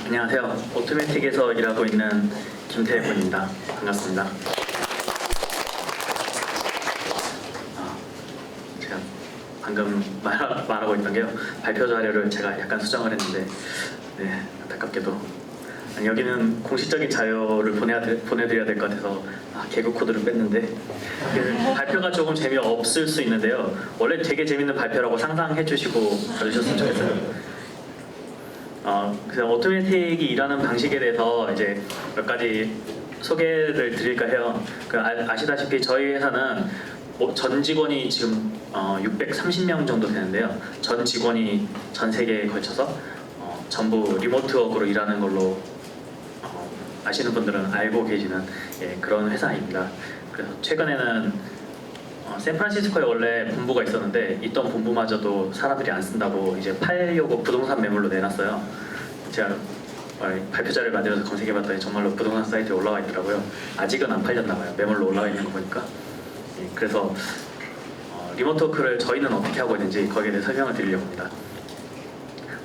안녕하세요. 오토매틱에서 일하고 있는 김태군입니다. 반갑습니다. 제가 방금 말하고 있던 게요. 발표 자료를 제가 약간 수정을 했는데 안타깝게도 여기는 공식적인 자료를 보내드려야 될 것 같아서 개그 코드를 뺐는데 발표가 조금 재미없을 수 있는데요. 원래 되게 재밌는 발표라고 상상해 주시고 가주셨으면 좋겠어요. 그래서 오토매틱이 일하는 방식에 대해서 이제 몇 가지 소개를 드릴까 해요. 아시다시피 저희 회사는 전 직원이 지금 630명 정도 되는데요. 전 직원이 전 세계에 걸쳐서 전부 리모트워크로 일하는 걸로 아시는 분들은 알고 계시는 그런 회사입니다. 그래서 최근에는 샌프란시스코에 원래 본부가 있었는데 있던 본부마저도 사람들이 안 쓴다고 이제 팔려고 부동산 매물로 내놨어요. 제가 발표 자료를 만들어서 검색해봤더니 정말로 부동산 사이트에 올라와 있더라고요. 아직은 안 팔렸나봐요. 매물로 올라와 있는 거 보니까. 그래서 리모트 워크를 저희는 어떻게 하고 있는지 거기에 대해 설명을 드리려고 합니다.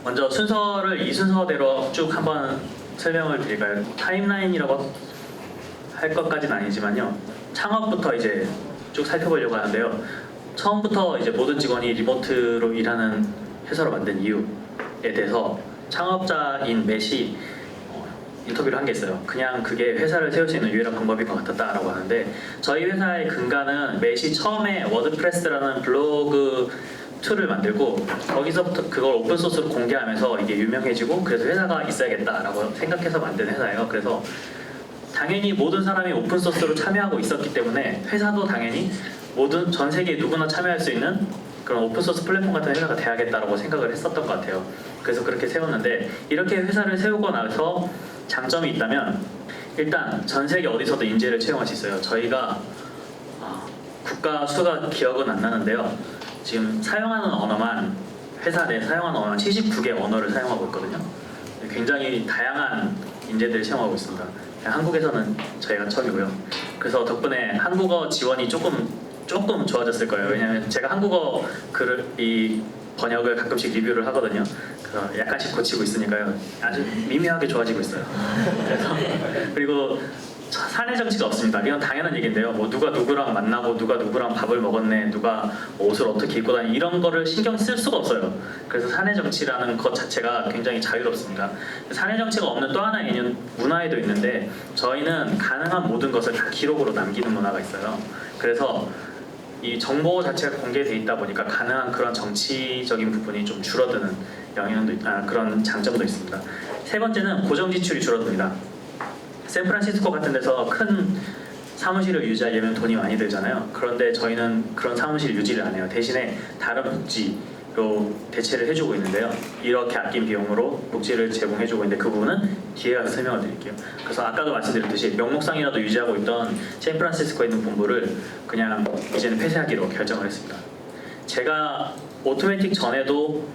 먼저 순서를 이 순서대로 쭉 한번 설명을 드릴까요? 타임라인이라고 할 것까지는 아니지만요. 창업부터 이제 쭉 살펴보려고 하는데요. 처음부터 이제 모든 직원이 리모트로 일하는 회사로 만든 이유에 대해서 창업자인 맷이 인터뷰를 한 게 있어요. 그냥 그게 회사를 세울 수 있는 유일한 방법일 것 같았다라고 하는데 저희 회사의 근간은 맷이 처음에 워드프레스라는 블로그 툴을 만들고 거기서부터 그걸 오픈소스로 공개하면서 이게 유명해지고 그래서 회사가 있어야겠다라고 생각해서 만든 회사예요. 그래서 당연히 모든 사람이 오픈소스로 참여하고 있었기 때문에 회사도 당연히 전 세계 누구나 참여할 수 있는 그런 오픈소스 플랫폼 같은 회사가 돼야겠다라고 생각을 했었던 것 같아요. 그래서 그렇게 세웠는데 이렇게 회사를 세우고 나서 장점이 있다면 일단 전 세계 어디서도 인재를 채용할 수 있어요. 저희가 국가 수가 기억은 안 나는데요. 지금 사용하는 언어만 회사 내 사용하는 언어만 79개 언어를 사용하고 있거든요. 굉장히 다양한 인재들을 채용하고 있습니다. 한국에서는 저희가 처음이고요. 그래서 덕분에 한국어 지원이 조금 좋아졌을 거예요. 왜냐하면 제가 한국어 이 번역을 가끔씩 리뷰를 하거든요. 그래서 약간씩 고치고 있으니까요. 아주 미묘하게 좋아지고 있어요. 그리고 사내 정치가 없습니다. 이건 당연한 얘기인데요. 뭐 누가 누구랑 만나고 누가 누구랑 밥을 먹었네, 누가 옷을 어떻게 입고 다니 이런 거를 신경 쓸 수가 없어요. 그래서 사내 정치라는 것 자체가 굉장히 자유롭습니다. 사내 정치가 없는 또 하나의 개념 문화에도 있는데 저희는 가능한 모든 것을 다 기록으로 남기는 문화가 있어요. 그래서 이 정보 자체가 공개되어 있다 보니까 가능한 그런 정치적인 부분이 좀 줄어드는 그런 장점도 있습니다. 세 번째는 고정 지출이 줄어듭니다. 샌프란시스코 같은 데서 큰 사무실을 유지하려면 돈이 많이 들잖아요. 그런데 저희는 그런 사무실 유지를 안 해요. 대신에 다른 복지로 대체를 해주고 있는데요. 이렇게 아낀 비용으로 복지를 제공해주고 있는데 그 부분은 뒤에 가서 설명을 드릴게요. 그래서 아까도 말씀드렸듯이 명목상이라도 유지하고 있던 샌프란시스코에 있는 본부를 그냥 이제는 폐쇄하기로 결정을 했습니다. 제가 오토매틱 전에도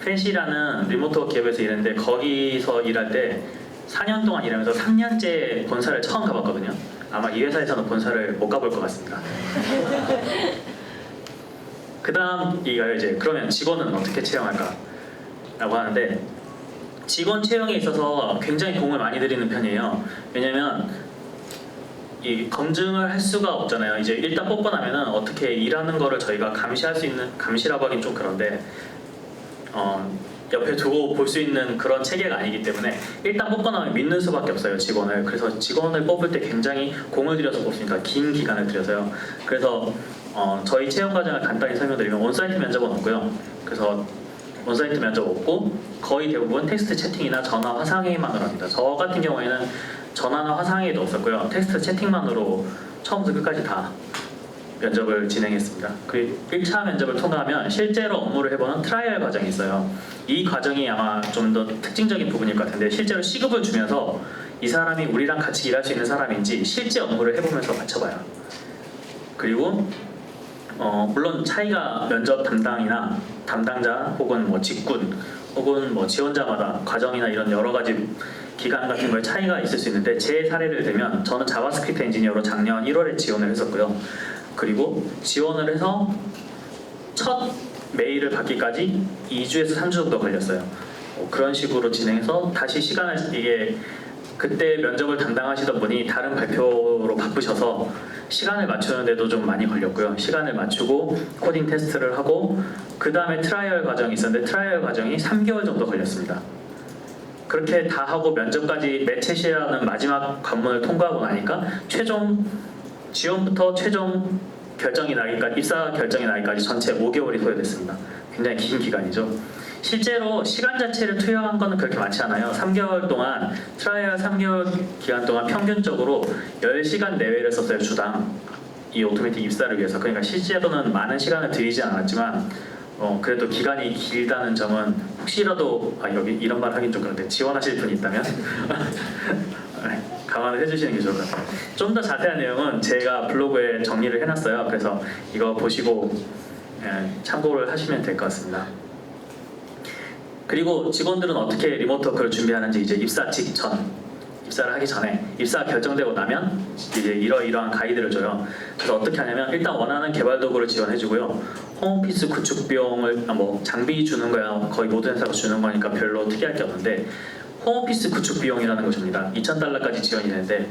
펜시라는 리모트 기업에서 일했는데 거기서 일할 때 4년 동안 일하면서 3년째 본사를 처음 가봤거든요. 아마 이 회사에서는 본사를 못 가볼 것 같습니다. 그 다음 얘기가요. 이제 그러면 직원은 어떻게 채용할까? 라고 하는데 직원 채용에 있어서 굉장히 공을 많이 들이는 편이에요. 왜냐면 이 검증을 할 수가 없잖아요. 이제 일단 뽑고 나면은 어떻게 일하는 거를 저희가 감시할 수 있는, 감시라고 하긴 좀 그런데 옆에 두고 볼 수 있는 그런 체계가 아니기 때문에 일단 뽑고 나면 믿는 수밖에 없어요, 직원을. 그래서 직원을 뽑을 때 굉장히 공을 들여서 뽑습니다. 긴 기간을 들여서요. 그래서 저희 채용 과정을 간단히 설명드리면 온사이트 면접은 없고요. 그래서 온사이트 면접 없고 거의 대부분 텍스트 채팅이나 전화 화상회의만으로 합니다. 저 같은 경우에는 전화나 화상회의도 없었고요. 텍스트 채팅만으로 처음부터 끝까지 다 면접을 진행했습니다. 그 1차 면접을 통과하면 실제로 업무를 해보는 트라이얼 과정이 있어요. 이 과정이 아마 좀 더 특징적인 부분일 것 같은데 실제로 시급을 주면서 이 사람이 우리랑 같이 일할 수 있는 사람인지 실제 업무를 해보면서 맞춰봐요. 그리고 물론 차이가 면접 담당이나 담당자 혹은 뭐 직군 혹은 뭐 지원자마다 과정이나 이런 여러 가지 기간 같은 거에 차이가 있을 수 있는데 제 사례를 들면 저는 자바스크립트 엔지니어로 작년 1월에 지원을 했었고요. 그리고 지원을 해서 첫 메일을 받기까지 2주에서 3주 정도 걸렸어요. 그런 식으로 진행해서 다시 시간을 이게 그때 면접을 담당하시던 분이 다른 발표로 바쁘셔서 시간을 맞추는데도 좀 많이 걸렸고요. 시간을 맞추고 코딩 테스트를 하고 그 다음에 트라이얼 과정이 있었는데 트라이얼 과정이 3개월 정도 걸렸습니다. 그렇게 다 하고 면접까지 매체시라는 마지막 관문을 통과하고 나니까 최종 지원부터 최종 결정이 나기까지 입사 결정이 나기까지 전체 5개월이 소요됐습니다. 굉장히 긴 기간이죠. 실제로 시간 자체를 투여한 거는 그렇게 많지 않아요. 3개월 동안 트라이얼 3개월 기간 동안 평균적으로 10시간 내외를 썼어요. 주당 이 오토매틱 입사를 위해서. 그러니까 실제로는 많은 시간을 들이지 않았지만 그래도 기간이 길다는 점은 혹시라도 여기 이런 말 하긴 좀 그런데 지원하실 분이 있다면 감안을 해주시는 게 좋을 것 같아요. 좀 더 자세한 내용은 제가 블로그에 정리를 해놨어요. 그래서 이거 보시고 참고를 하시면 될 것 같습니다. 그리고 직원들은 어떻게 리모트 워크를 준비하는지 이제 입사 직전, 입사를 하기 전에 입사 결정되고 나면 이제 이러이러한 가이드를 줘요. 그래서 어떻게 하냐면 일단 원하는 개발 도구를 지원해주고요. 홈오피스 구축 비용을 장비 주는 거야 거의 모든 회사가 주는 거니까 별로 특이할 게 없는데 홈오피스 구축 비용이라는 것입니다. $2,000까지 지원이 되는데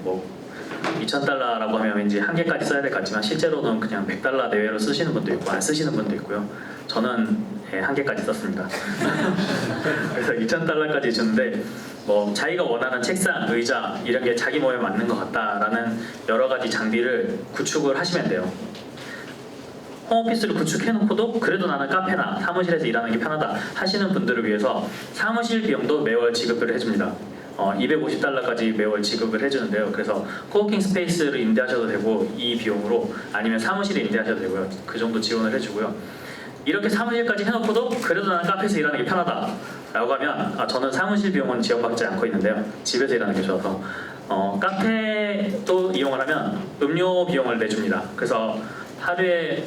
2,000달러라고 하면 왠지 한 개까지 써야 될 것 같지만 실제로는 그냥 $100 내외로 쓰시는 분도 있고 안 쓰시는 분도 있고요. 저는 한 개까지 썼습니다. 그래서 $2,000까지 주는데 자기가 원하는 책상, 의자 이런 게 자기 몸에 맞는 것 같다라는 여러 가지 장비를 구축을 하시면 돼요. 홈오피스를 구축해놓고도 그래도 나는 카페나 사무실에서 일하는 게 편하다 하시는 분들을 위해서 사무실 비용도 매월 지급을 해줍니다. $250까지 매월 지급을 해주는데요. 그래서 코워킹 스페이스를 임대하셔도 되고 이 비용으로 아니면 사무실에 임대하셔도 되고요. 그 정도 지원을 해주고요. 이렇게 사무실까지 해놓고도 그래도 나는 카페에서 일하는 게 편하다 라고 하면 저는 사무실 비용은 지원받지 않고 있는데요. 집에서 일하는 게 좋아서 카페도 이용을 하면 음료 비용을 내줍니다. 그래서 하루에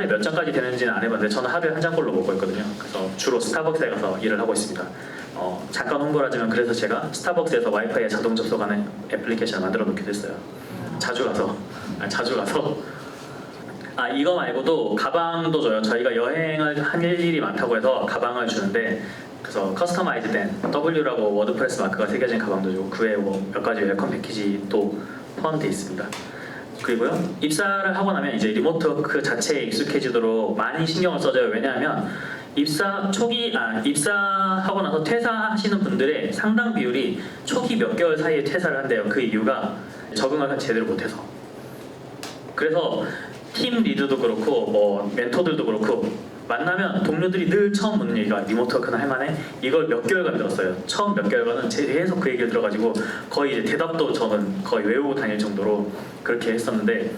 몇 잔까지 되는지는 안 해봤는데 저는 하루에 한 잔꼴로 먹고 있거든요. 그래서 주로 스타벅스에 가서 일을 하고 있습니다. 잠깐 홍보를 하자면 그래서 제가 스타벅스에서 와이파이에 자동 접속하는 애플리케이션을 만들어 놓기도 했어요. 자주 가서 이거 말고도 가방도 줘요. 저희가 여행을 할 일이 많다고 해서 가방을 주는데 그래서 커스터마이즈된 W라고 워드프레스 마크가 새겨진 가방도 주고 그 외에 몇 가지 웰컴 패키지도 포함되어 있습니다. 그리고요 입사를 하고 나면 이제 리모트 워크 자체에 익숙해지도록 많이 신경을 써줘요. 왜냐하면 입사하고 나서 퇴사하시는 분들의 상당 비율이 초기 몇 개월 사이에 퇴사를 한대요. 그 이유가 적응을 제대로 못해서. 그래서 팀 리드도 그렇고 멘토들도 그렇고 만나면 동료들이 늘 처음 묻는 얘기가 리모트 워크는 할만해? 이걸 몇 개월간 들었어요. 처음 몇 개월간은 계속 그 얘기를 들어가지고 거의 이제 대답도 저는 거의 외우고 다닐 정도로 그렇게 했었는데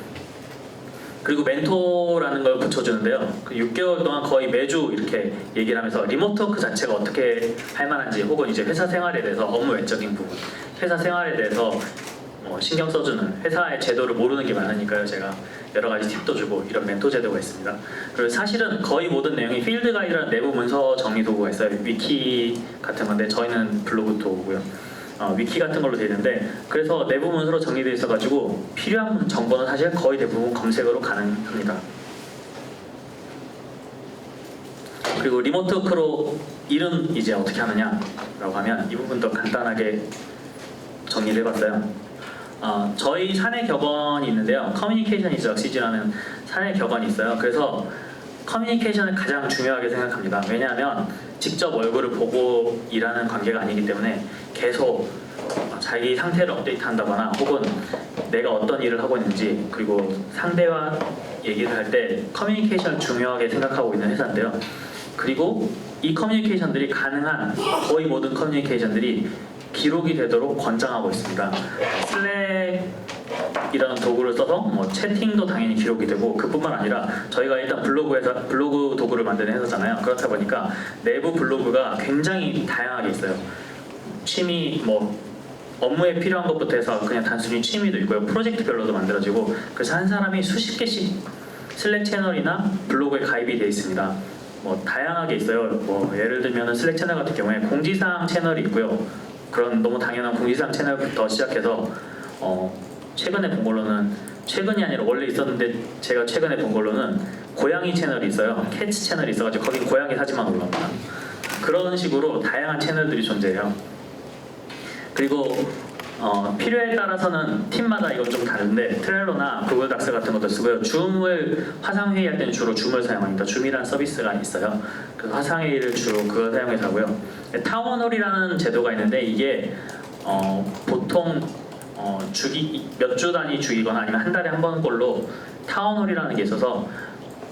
그리고 멘토라는 걸 붙여주는데요. 그 6개월 동안 거의 매주 이렇게 얘기를 하면서 리모트 워크 자체가 어떻게 할만한지 혹은 이제 회사 생활에 대해서 업무 외적인 부분 회사 생활에 대해서 신경 써주는 회사의 제도를 모르는 게 많으니까요. 제가 여러 가지 팁도 주고 이런 멘토 제도가 있습니다. 그리고 사실은 거의 모든 내용이 필드 가이드라는 내부 문서 정리 도구가 있어요. 위키 같은 건데 저희는 블로그 도구고요. 위키 같은 걸로 되어 있는데 그래서 내부 문서로 정리되어 있어가지고 필요한 정보는 사실 거의 대부분 검색으로 가능합니다. 그리고 리모트 워크로 일은 이제 어떻게 하느냐라고 하면 이 부분도 간단하게 정리를 해봤어요. 저희 사내 격언이 있는데요. 커뮤니케이션 이즈 억시지라는 사내 격언이 있어요. 그래서 커뮤니케이션을 가장 중요하게 생각합니다. 왜냐하면 직접 얼굴을 보고 일하는 관계가 아니기 때문에 계속 자기 상태를 업데이트한다거나 혹은 내가 어떤 일을 하고 있는지 그리고 상대와 얘기를 할 때 커뮤니케이션을 중요하게 생각하고 있는 회사인데요. 그리고 이 커뮤니케이션들이 가능한 거의 모든 커뮤니케이션들이 기록이 되도록 권장하고 있습니다. 슬랙이라는 도구를 써서 채팅도 당연히 기록이 되고 그뿐만 아니라 저희가 일단 블로그 도구를 만드는 회사잖아요. 그렇다 보니까 내부 블로그가 굉장히 다양하게 있어요. 취미 업무에 필요한 것부터 해서 그냥 단순히 취미도 있고요. 프로젝트별로도 만들어지고 그래서 한 사람이 수십 개씩 슬랙 채널이나 블로그에 가입이 되어 있습니다. 다양하게 있어요. 예를 들면 슬랙 채널 같은 경우에 공지사항 채널이 있고요. 그런 너무 당연한 공지사항 채널부터 시작해서 최근에 본 걸로는 최근이 아니라 원래 있었는데 제가 최근에 본 걸로는 고양이 채널이 있어요. 캣츠 채널이 있어가지고 거긴 고양이 사진만 올라옵니다. 그런 식으로 다양한 채널들이 존재해요. 그리고 필요에 따라서는 팀마다 이건 좀 다른데 트렐로나 구글 닥스 같은 것도 쓰고요. 줌을 화상회의할 때는 주로 줌을 사용합니다. 줌이라는 서비스가 있어요. 그래서 화상회의를 주로 그걸 사용해서 하고요. 타운홀이라는 제도가 있는데 이게 보통 몇 주 단위 주기거나 아니면 한 달에 한 번꼴로 타운홀이라는 게 있어서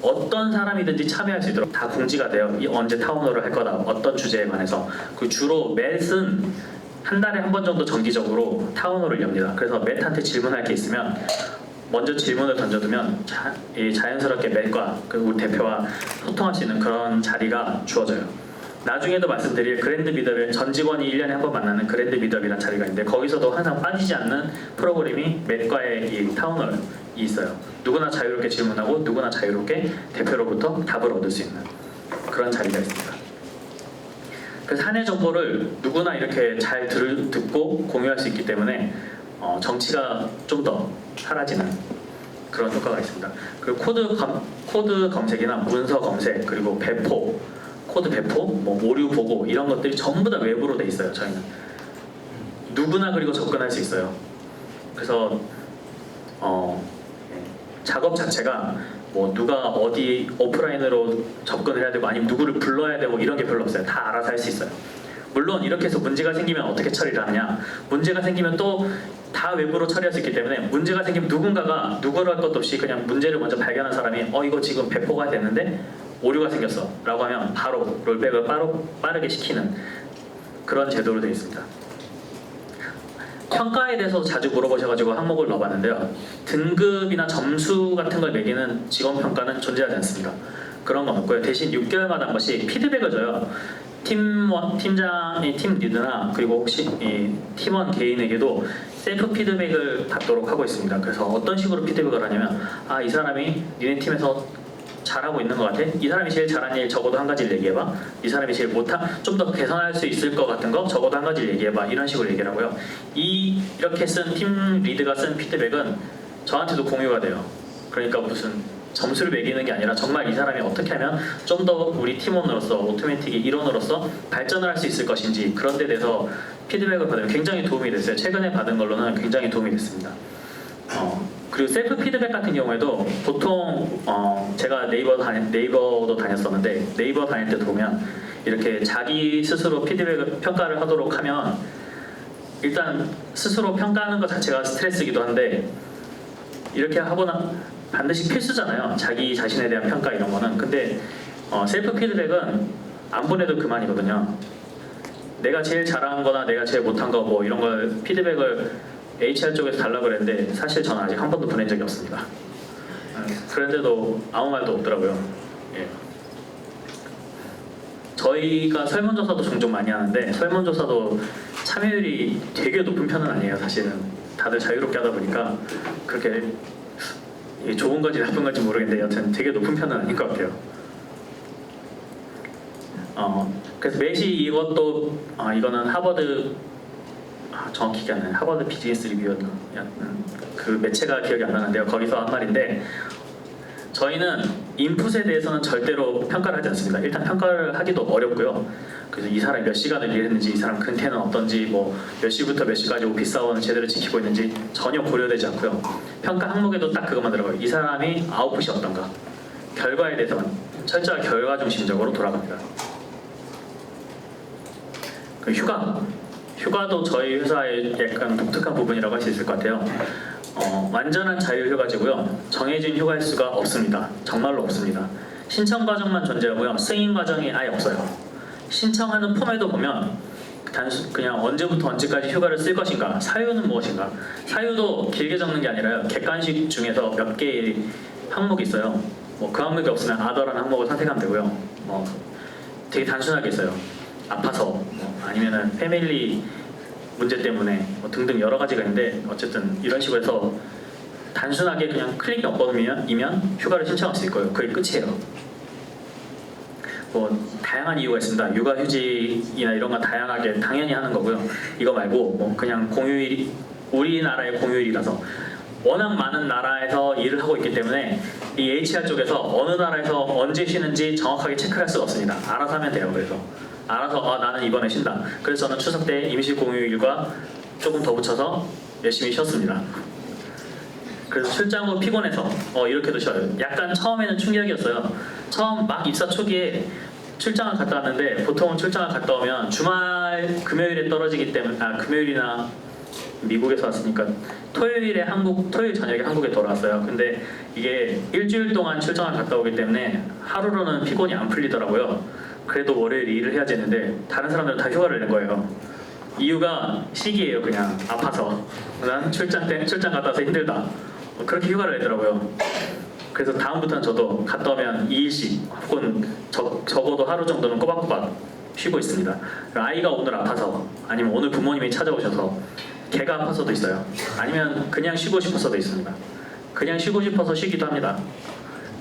어떤 사람이든지 참여할 수 있도록 다 공지가 돼요. 언제 타운홀을 할 거다, 어떤 주제에 관해서. 그 주로 맷은 한 달에 한 번 정도 정기적으로 타운홀을 엽니다. 그래서 맷한테 질문할 게 있으면 먼저 질문을 던져두면 자연스럽게 맷과 우리 대표와 소통할 수 있는 그런 자리가 주어져요. 나중에도 말씀드릴 그랜드 미더벨, 전 직원이 1년에 한 번 만나는 그랜드 미더벨이라는 자리가 있는데 거기서도 항상 빠지지 않는 프로그램이 맷과의 이 타운홀이 있어요. 누구나 자유롭게 질문하고 누구나 자유롭게 대표로부터 답을 얻을 수 있는 그런 자리가 있습니다. 그래서 사내 정보를 누구나 이렇게 잘 듣고 공유할 수 있기 때문에 정치가 좀 더 사라지는 그런 효과가 있습니다. 그리고 코드 검색이나 문서 검색, 그리고 배포, 코드 배포, 뭐 오류 보고 이런 것들이 전부 다 외부로 돼 있어요. 저희는 누구나 그리고 접근할 수 있어요. 그래서 작업 자체가 뭐 누가 어디 오프라인으로 접근을 해야 되고 아니면 누구를 불러야 되고 이런 게 별로 없어요. 다 알아서 할 수 있어요. 물론 이렇게 해서 문제가 생기면 어떻게 처리를 하느냐, 문제가 생기면 또 다 외부로 처리할 수 있기 때문에 문제가 생기면 누군가가 누구를 할 것도 없이 그냥 문제를 먼저 발견한 사람이 이거 지금 배포가 됐는데 오류가 생겼어 라고 하면 바로 롤백을 빠르게 시키는 그런 제도로 되어 있습니다. 평가에 대해서 자주 물어보셔가지고 항목을 넣어봤는데요. 등급이나 점수 같은 걸 매기는 직원 평가는 존재하지 않습니다. 그런 건 없고요. 대신 6개월마다 한 번씩 피드백을 줘요. 팀장이 팀 리드나 그리고 혹시 이 팀원 개인에게도 셀프 피드백을 받도록 하고 있습니다. 그래서 어떤 식으로 피드백을 하냐면 이 사람이 니네 팀에서 잘하고 있는 것 같아? 이 사람이 제일 잘한 일 적어도 한 가지를 얘기해봐. 이 사람이 제일 못한, 좀 더 개선할 수 있을 것 같은 거 적어도 한 가지를 얘기해봐. 이런 식으로 얘기를 하고요. 이렇게 쓴 팀 리드가 쓴 피드백은 저한테도 공유가 돼요. 그러니까 무슨 점수를 매기는 게 아니라 정말 이 사람이 어떻게 하면 좀 더 우리 팀원으로서 오토매틱의 일원으로서 발전을 할 수 있을 것인지 그런 데 대해서 피드백을 받으면 굉장히 도움이 됐어요. 최근에 받은 걸로는 굉장히 도움이 됐습니다. 그리고 셀프 피드백 같은 경우에도 보통 제가 네이버도 다녔었는데 네이버 다닐 때 보면 이렇게 자기 스스로 피드백을 평가를 하도록 하면 일단 스스로 평가하는 것 자체가 스트레스이기도 한데 이렇게 하거나 반드시 필수잖아요. 자기 자신에 대한 평가 이런 거는. 근데 셀프 피드백은 안 보내도 그만이거든요. 내가 제일 잘한 거나 내가 제일 못한 거 뭐 이런 걸 피드백을 HR 쪽에서 달라고 그랬는데 사실 저는 아직 한 번도 보낸 적이 없습니다. 그런데도 아무 말도 없더라고요. 예. 저희가 설문조사도 종종 많이 하는데 설문조사도 참여율이 되게 높은 편은 아니에요. 사실은 다들 자유롭게 하다 보니까 그렇게 좋은 건지 나쁜 건지 모르겠는데 여튼 되게 높은 편은 아닌 것 같아요. 그래서 매시 이것도 이거는 하버드 정확히 기억이 안 나요. 하버드 비즈니스 리뷰였나? 그 매체가 기억이 안 나는데요. 거기서 한 말인데 저희는 인풋에 대해서는 절대로 평가를 하지 않습니다. 일단 평가를 하기도 어렵고요. 그래서 이 사람이 몇 시간을 일했는지, 이 사람 근태는 어떤지, 뭐 몇 시부터 몇 시까지 오피스 아워는 제대로 지키고 있는지 전혀 고려되지 않고요. 평가 항목에도 딱 그것만 들어가요. 이 사람이 아웃풋이 어떤가, 결과에 대해서만 철저하게 결과 중심적으로 돌아갑니다. 그 휴가도 저희 회사의 약간 독특한 부분이라고 할 수 있을 것 같아요. 완전한 자유휴가제고요. 정해진 휴가일수가 없습니다. 정말로 없습니다. 신청 과정만 존재하고요. 승인 과정이 아예 없어요. 신청하는 폼에도 보면 그냥 언제부터 언제까지 휴가를 쓸 것인가, 사유는 무엇인가. 사유도 길게 적는 게 아니라요. 객관식 중에서 몇 개의 항목이 있어요. 뭐 그 항목이 없으면 아더라는 항목을 선택하면 되고요. 되게 단순하게 있어요. 아파서, 아니면은 패밀리 문제 때문에 등등 여러 가지가 있는데 어쨌든 이런 식으로 해서 단순하게 그냥 클릭 몇 번이면 휴가를 신청할 수 있고요. 그게 끝이에요. 다양한 이유가 있습니다. 육아휴직이나 이런 건 다양하게 당연히 하는 거고요. 이거 말고 그냥 공휴일, 우리나라의 공휴일이라서 워낙 많은 나라에서 일을 하고 있기 때문에 이 HR 쪽에서 어느 나라에서 언제 쉬는지 정확하게 체크할 수가 없습니다. 알아서 하면 돼요. 그래서 알아서 나는 이번에 쉰다. 그래서 저는 추석 때 임시 공휴일과 조금 더 붙여서 열심히 쉬었습니다. 그래서 출장 후 피곤해서 이렇게도 쉬어요. 약간 처음에는 충격이었어요. 처음 막 입사 초기에 출장을 갔다 왔는데 보통은 출장을 갔다 오면 주말 금요일에 떨어지기 때문에 금요일이나 미국에서 왔으니까 토요일 저녁에 한국에 돌아왔어요. 근데 이게 일주일 동안 출장을 갔다 오기 때문에 하루로는 피곤이 안 풀리더라고요. 그래도 월요일 일을 해야 되는데 다른 사람들은 다 휴가를 낸 거예요. 이유가 시기예요. 그냥 아파서. 난 출장 갔다 와서 힘들다. 그렇게 휴가를 내더라고요. 그래서 다음부터는 저도 갔다 오면 2일씩 혹은 적어도 하루 정도는 꼬박꼬박 쉬고 있습니다. 아이가 오늘 아파서 아니면 오늘 부모님이 찾아오셔서 걔가 아파서도 있어요. 아니면 그냥 쉬고 싶어서도 있습니다. 그냥 쉬고 싶어서 쉬기도 합니다.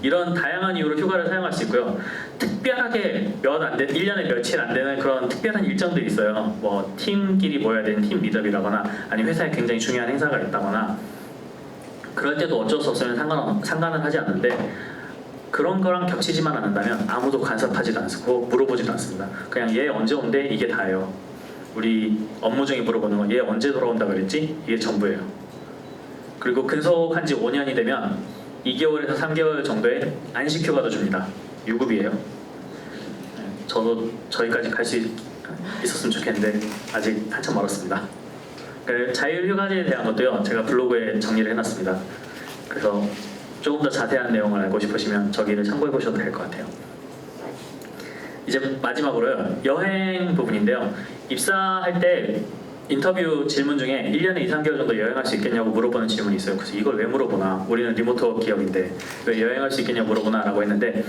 이런 다양한 이유로 휴가를 사용할 수 있고요. 특별하게 1년에 며칠 안 되는 그런 특별한 일정들이 있어요. 뭐 팀끼리 모여야 되는 팀 미접이라거나 아니면 회사에 굉장히 중요한 행사가 있다거나 그럴 때도 어쩔 수 없으면 상관은 하지 않는데 그런 거랑 겹치지만 않는다면 아무도 간섭하지도 않고 물어보지도 않습니다. 그냥 얘 언제 온대? 이게 다예요. 우리 업무 중에 물어보는 건 얘 언제 돌아온다 그랬지? 이게 전부예요. 그리고 근속한 지 5년이 되면 2개월에서 3개월 정도의 안식 휴가도 줍니다. 유급이에요. 저도 저기까지 갈 수 있었으면 좋겠는데 아직 한참 멀었습니다. 자율휴가제에 대한 것도요, 제가 블로그에 정리를 해놨습니다. 그래서 조금 더 자세한 내용을 알고 싶으시면 저기를 참고해 보셔도 될 것 같아요. 이제 마지막으로요, 여행 부분인데요. 입사할 때 인터뷰 질문 중에 1년에 2, 3개월 정도 여행할 수 있겠냐고 물어보는 질문이 있어요. 그래서 이걸 왜 물어보나? 우리는 리모트 기업인데 왜 여행할 수 있겠냐고 물어보나? 라고 했는데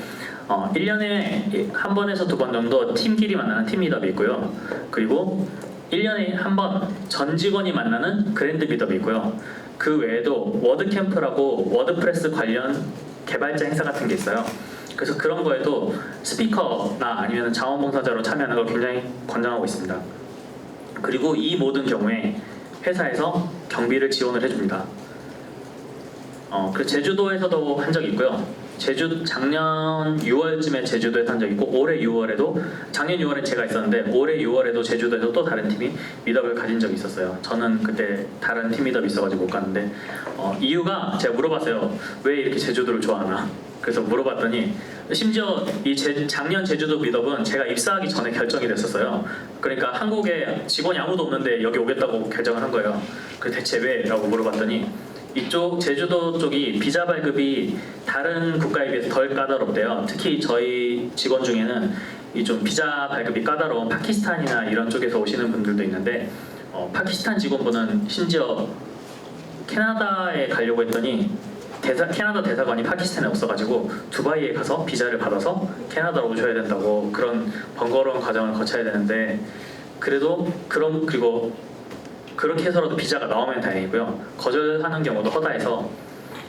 1년에 한 번에서 2번 정도 팀끼리 만나는 팀 미업이 있고요. 그리고 1년에 한 번 전 직원이 만나는 그랜드 미업이 있고요. 그 외에도 워드캠프라고 워드프레스 관련 개발자 행사 같은 게 있어요. 그래서 그런 거에도 스피커나 아니면 자원봉사자로 참여하는 걸 굉장히 권장하고 있습니다. 그리고 이 모든 경우에 회사에서 경비를 지원을 해줍니다. 그 제주도에서도 한 적이 있고요. 작년 6월쯤에 제주도에서 한 적이 있고 올해 6월에도 작년 6월에 제가 있었는데 올해 6월에도 제주도에서 또 다른 팀이 미덕을 가진 적이 있었어요. 저는 그때 다른 팀 미덕이 있어가지고 못 갔는데 이유가 제가 물어봤어요. 왜 이렇게 제주도를 좋아하나? 그래서 물어봤더니 심지어 작년 제주도 미덕은 제가 입사하기 전에 결정이 됐었어요. 그러니까 한국에 직원이 아무도 없는데 여기 오겠다고 결정을 한 거예요. 그 대체 왜? 라고 물어봤더니 이쪽 제주도 쪽이 비자 발급이 다른 국가에 비해서 덜 까다롭대요. 특히 저희 직원 중에는 이 좀 비자 발급이 까다로운 파키스탄이나 이런 쪽에서 오시는 분들도 있는데 파키스탄 직원분은 심지어 캐나다에 가려고 했더니 캐나다 대사관이 파키스탄에 없어가지고 두바이에 가서 비자를 받아서 캐나다로 오셔야 된다고 그런 번거로운 과정을 거쳐야 되는데 그래도 그리고 그렇게 해서라도 비자가 나오면 다행이고요. 거절하는 경우도 허다해서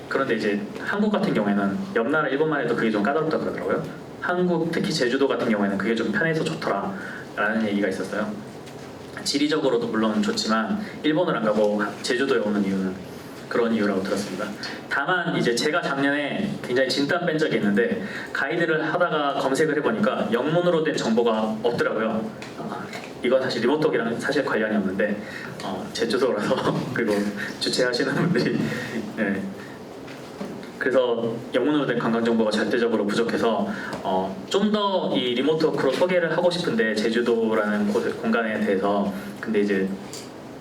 그런데 이제 한국 같은 경우에는 옆 나라 일본만 해도 그게 좀 까다롭다 그러더라고요. 한국 특히 제주도 같은 경우에는 그게 좀 편해서 좋더라 라는 얘기가 있었어요. 지리적으로도 물론 좋지만 일본을 안 가고 제주도에 오는 이유는 그런 이유라고 들었습니다. 다만 이제 제가 작년에 굉장히 진땀 뺀 적이 있는데 가이드를 하다가 검색을 해보니까 영문으로 된 정보가 없더라고요. 이건 사실 리모트워크랑 사실 관련이 없는데 제주도라서 그리고 주최하시는 분들이 네. 그래서 영문으로 된 관광 정보가 절대적으로 부족해서 좀 더 이 리모트워크로 소개를 하고 싶은데 제주도라는 공간에 대해서 근데 이제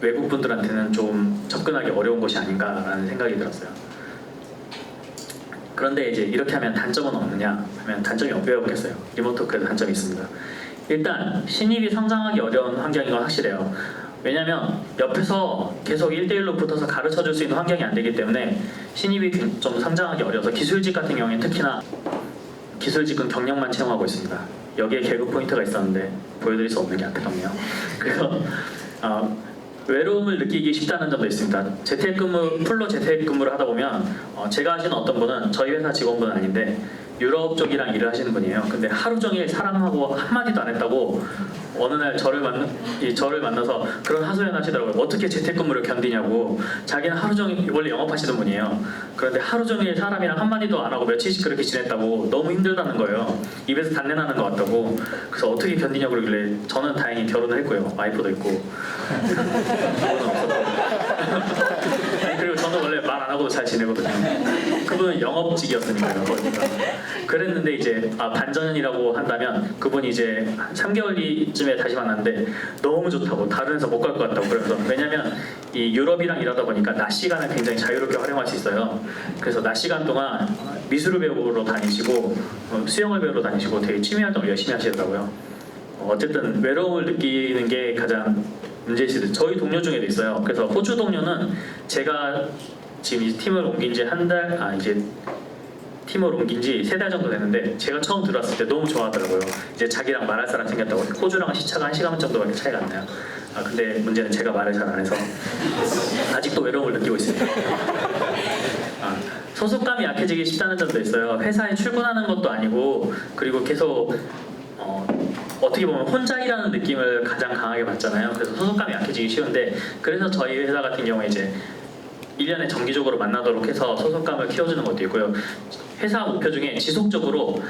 외국 분들한테는 좀 접근하기 어려운 곳이 아닌가라는 생각이 들었어요. 그런데 이제 이렇게 하면 단점은 없느냐 하면 단점이 왜 없겠어요. 리모트워크에도 단점이 있습니다. 일단 신입이 성장하기 어려운 환경인 건 확실해요. 왜냐면 옆에서 계속 1대1로 붙어서 가르쳐줄 수 있는 환경이 안 되기 때문에 신입이 좀 성장하기 어려워서 기술직 같은 경우에는 특히나 기술직은 경력만 채용하고 있습니다. 여기에 개그 포인트가 있었는데 보여드릴 수 없는 게 안타깝네요. 그래서 외로움을 느끼기 쉽다는 점도 있습니다. 풀로 재택근무를 하다 보면 제가 아시는 어떤 분은 저희 회사 직원분은 아닌데 유럽 쪽이랑 일을 하시는 분이에요. 근데 하루 종일 사람하고 한마디도 안 했다고 어느 날 저를 만나서 그런 하소연 하시더라고요. 어떻게 재택근무를 견디냐고. 자기는 하루 종일 원래 영업하시던 분이에요. 그런데 하루 종일 사람이랑 한마디도 안 하고 며칠씩 그렇게 지냈다고 너무 힘들다는 거예요. 입에서 단내 나는 것 같다고. 그래서 어떻게 견디냐고 그러길래 저는 다행히 결혼을 했고요. 와이프도 있고. 그분은 없었고. 그리고 저는 원래 말 안 하고도 잘 지내거든요. 그분은 영업직이었으니까요. 거기가. 그랬는데 이제 반전이라고 한다면 그분이 이제 한 3개월쯤에 다시 만났는데 너무 좋다고 다른 회사 못 갈 것 같다고. 그래서 왜냐면 이 유럽이랑 일하다 보니까 낮 시간을 굉장히 자유롭게 활용할 수 있어요. 그래서 낮 시간 동안 미술을 배우러 다니시고 수영을 배우러 다니시고 되게 취미 활동을 열심히 하시더라고요. 어쨌든 외로움을 느끼는 게 가장 문제시죠. 저희 동료 중에도 있어요. 그래서 호주 동료는 제가 지금 이 팀을 옮긴 지 이제 팀을 옮긴 지 3달 정도 됐는데 제가 처음 들어왔을 때 너무 좋아하더라고요. 이제 자기랑 말할 사람 생겼다고. 호주랑 시차가 1시간 정도밖에 차이가 안 나요. 근데 문제는 제가 말을 잘 안 해서 아직도 외로움을 느끼고 있습니다. 소속감이 약해지기 쉽다는 점도 있어요. 회사에 출근하는 것도 아니고 그리고 계속 어떻게 보면 혼자 일하는 느낌을 가장 강하게 받잖아요. 그래서 소속감이 약해지기 쉬운데 그래서 저희 회사 같은 경우에 이제 1년에 정기적으로 만나도록 해서 소속감을 키워주는 것도 있고요. 회사 목표 중에 지속적으로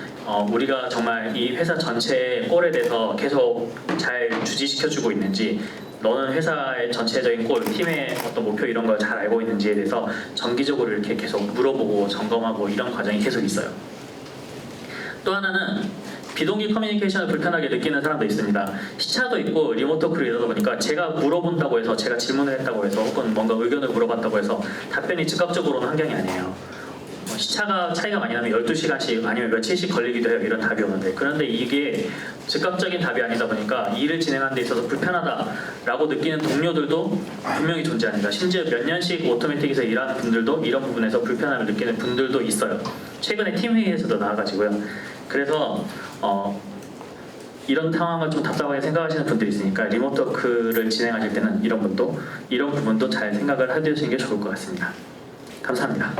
우리가 정말 이 회사 전체의 꼴에 대해서 계속 잘 주지시켜주고 있는지, 너는 회사의 전체적인 꼴, 팀의 어떤 목표 이런 걸 잘 알고 있는지에 대해서 정기적으로 이렇게 계속 물어보고 점검하고 이런 과정이 계속 있어요. 또 하나는 비동기 커뮤니케이션을 불편하게 느끼는 사람도 있습니다. 시차도 있고 리모트 워크를 이러다 보니까 제가 물어본다고 해서, 제가 질문을 했다고 해서, 혹은 뭔가 의견을 물어봤다고 해서 답변이 즉각적으로는 환경이 아니에요. 시차가 차이가 많이 나면 12시간씩 아니면 며칠씩 걸리기도 해요. 이런 답이 오는데, 그런데 이게 즉각적인 답이 아니다 보니까 일을 진행하는 데 있어서 불편하다라고 느끼는 동료들도 분명히 존재합니다. 심지어 몇 년씩 오토매틱에서 일하는 분들도 이런 부분에서 불편함을 느끼는 분들도 있어요. 최근에 팀회의에서도 나와가지고요. 그래서 이런 상황을 좀 답답하게 생각하시는 분들이 있으니까 리모트 워크를 진행하실 때는 이런 부분도 잘 생각을 해두시는 게 좋을 것 같습니다. 감사합니다.